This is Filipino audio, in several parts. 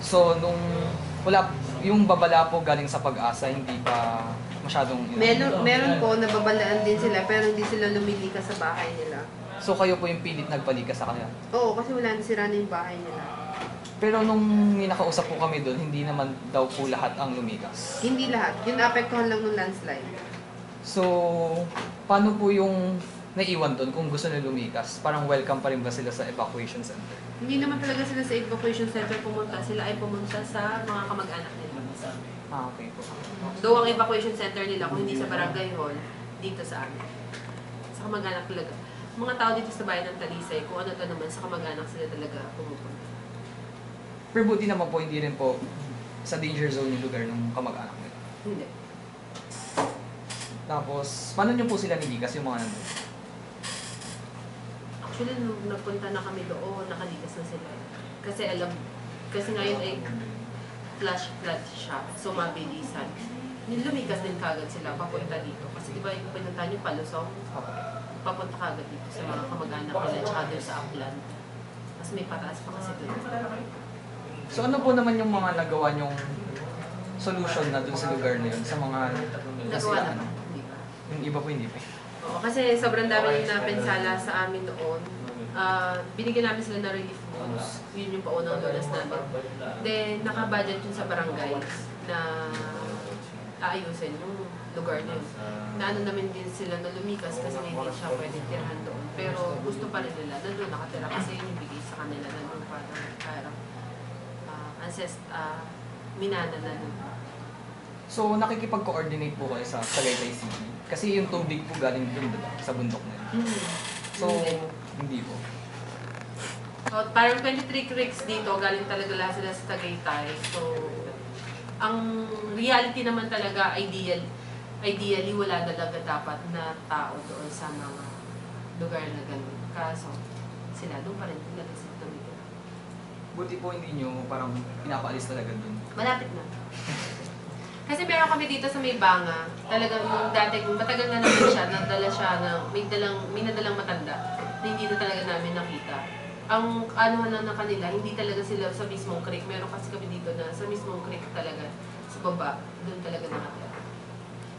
So, wala, yung babala po galing sa Pag-asa, hindi pa masyadong... Meron po, nababalaan din sila, pero hindi sila lumilikas sa bahay nila. So, kayo po yung pilit nagbalikas sa kanila? Oo, kasi wala na sira na yung bahay nila. Pero nung nakausap po kami doon, hindi naman daw po lahat ang lumikas. Hindi lahat. Yun apektuhan lang ng landslide. So, paano po yung naiwan doon kung gusto nila lumikas? Parang welcome pa rin ba sila sa evacuation center? Hindi naman talaga sila sa evacuation center pumunta. Sila ay pumunta sa mga kamag-anak nila. Ah, okay po. Though ang evacuation center nila, kung hindi sa barangay hall, dito sa amin. Sa kamag-anak talaga. Mga tao dito sa bayan ng Talisay, kung ano to naman, sa kamag-anak sila talaga pumupunta. Pero buti naman po, hindi rin po sa danger zone yung lugar ng kamag-anak nila. Hindi. Tapos, paano nyo po sila nilikas yung mga nandun? Actually, nung nagpunta na kami doon, nakalikas na sila. Kasi ngayon ay flash flood siya, so mabilisan. Lumikas din kagad sila, papunta dito. Kasi di ba yung pinuntahan yung Palusong, papunta kagad dito sa mga kamag-anak nila, tsaka doon sa Upland. Mas may pataas pa kasi doon. So ano po naman yung mga nagawa nyong solution na dun sa lugar na yun? Sa mga Nagawa na, hindi ba? Yung iba po hindi pa. Oo, kasi sobrang dami yung napinsala sa amin noon. Binigyan namin sila ng relief goods. Yun yung paunang lunas namin. Then, naka-budget yun sa barangays na aayusin yung lugar na yun. Naano namin din sila na lumikas kasi hindi siya pwede tirahan doon. Pero gusto pa rin nila. Nandun nakatira kasi yun yung bigay sa kanila. Nandun parang minana na nun. So nakikipag-coordinate po kayo sa Tagaytay City? Kasi yung tubig po galing dun, diba? Sa bundok na yun. So, hindi po. So, parang 23 creeks dito, galing talaga lahat sila sa Tagaytay. So, ang reality naman talaga, ideally wala talaga dapat na tao doon sa mga lugar na ganun. Kaso, sila doon pa rin talaga sa tumigil. Buti po hindi nyo parang pinapaalis talaga dun. Malapit na. Kasi meron kami dito sa may banga, talagang nung dati, matagal na namin siya, nadala siya may nadalang matanda na hindi na talaga namin nakita. Ang ano na kanila, hindi talaga sila sa mismong creek. Meron kasi kami dito na sa mismong creek talaga, sa baba, doon talaga nakatira.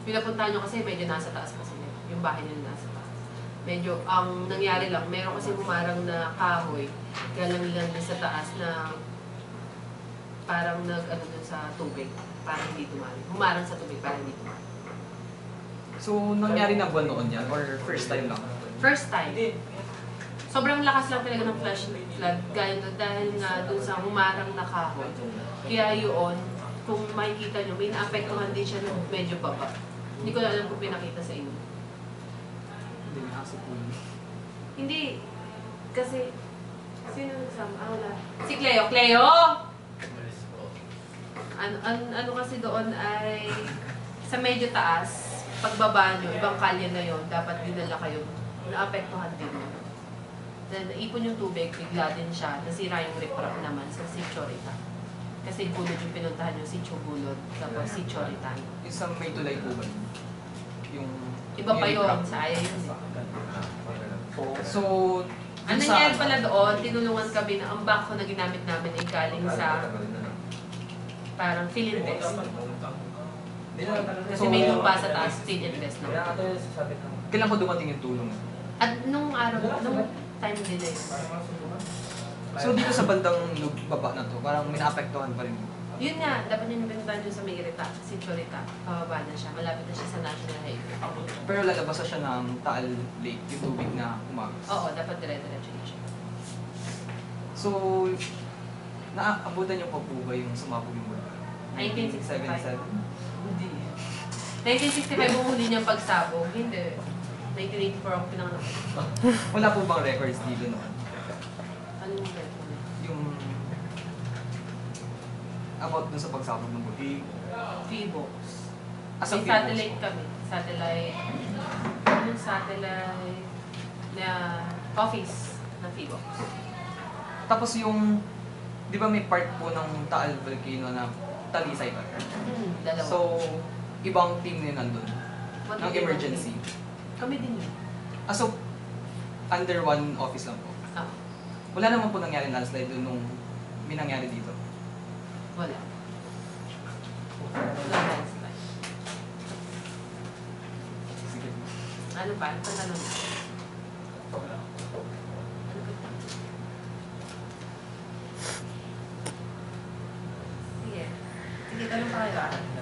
Pinapuntahan nyo kasi medyo nasa taas kasi yung bahay nila nasa taas. Medyo, ang nangyari lang, meron kasi humarang na kahoy, galang lang din sa taas na parang nag-ano dun sa tubig, parang hindi tumali. Humarang sa tubig, parang hindi tumali. So, nangyari na ba noon yan? Or first time lang? First time. Sobrang lakas lang talaga ng flash flood dahil nga dun sa humarang na kahoy. Kaya yun, kung makikita nyo, may naapektuhan din siya ng medyo baba. Hindi ko alam kung pinakita sa inyo. Hindi, may aso po yun. Hindi. Kasi, sino nagsama? Wala. Si Cleo. Cleo! Ano kasi doon ay sa medyo taas, pagbaba nyo, ibang kalye na yon, dapat dinala kayo. Naapektuhan din. Then, naipon yung tubig, bigla din siya. Nasira yung riprap naman sa Sitio Rita. Kasi Bulod yung pinuntahan yung Sitio Bulod, tapos Sitio Rita. Isang may tulay po ba yun? Yung... Iba pa yun, sa Aya yun. So, ang nangyari pala doon, tinulungan kami na ang bangko na ginamit namin ay galing sa parang Philinvest. Kasi may lupa sa taas, Philinvest na. Kailan po dumating yung tulong? At nung araw, nung time din eh. So dito sa bandang baba na to, parang may naapektuhan pa rin. Yun nga, dapat yung pinuntahan dyan sa may Rita, si Chorita. Pababa na siya, malapit na siya sa National Highway. Pero lalabas siya ng Taal Lake, yung tubig na umagas. Oo, dapat dire-diretso na siya. So, naabutan niyo pa po ba yung sumabog yung bulkan? 1965. 1977? Hindi. 1965 ang huli niyang pagsabog. Hindi. 1984 ako pinanganak. Wala po bang records dito noon? Anong record? Yung... about dun sa pagsabog ng bulkan? Feebox. As May satellite kami. Satellite. Yung satellite na office ng Feebox. Tapos yung... di ba may part po ng Taal Volcano na Talisay pa? Dalawa. So, ibang team na nandun? Ng emergency? Kami din yun. So, under one office lang po? Ah. Wala naman po nangyari landslide doon nung may nangyari dito? Wala. Walang landslide. Sige. Ano pa? Ano pa tanong? Wala. Sige. Sige, tanong pa kayo.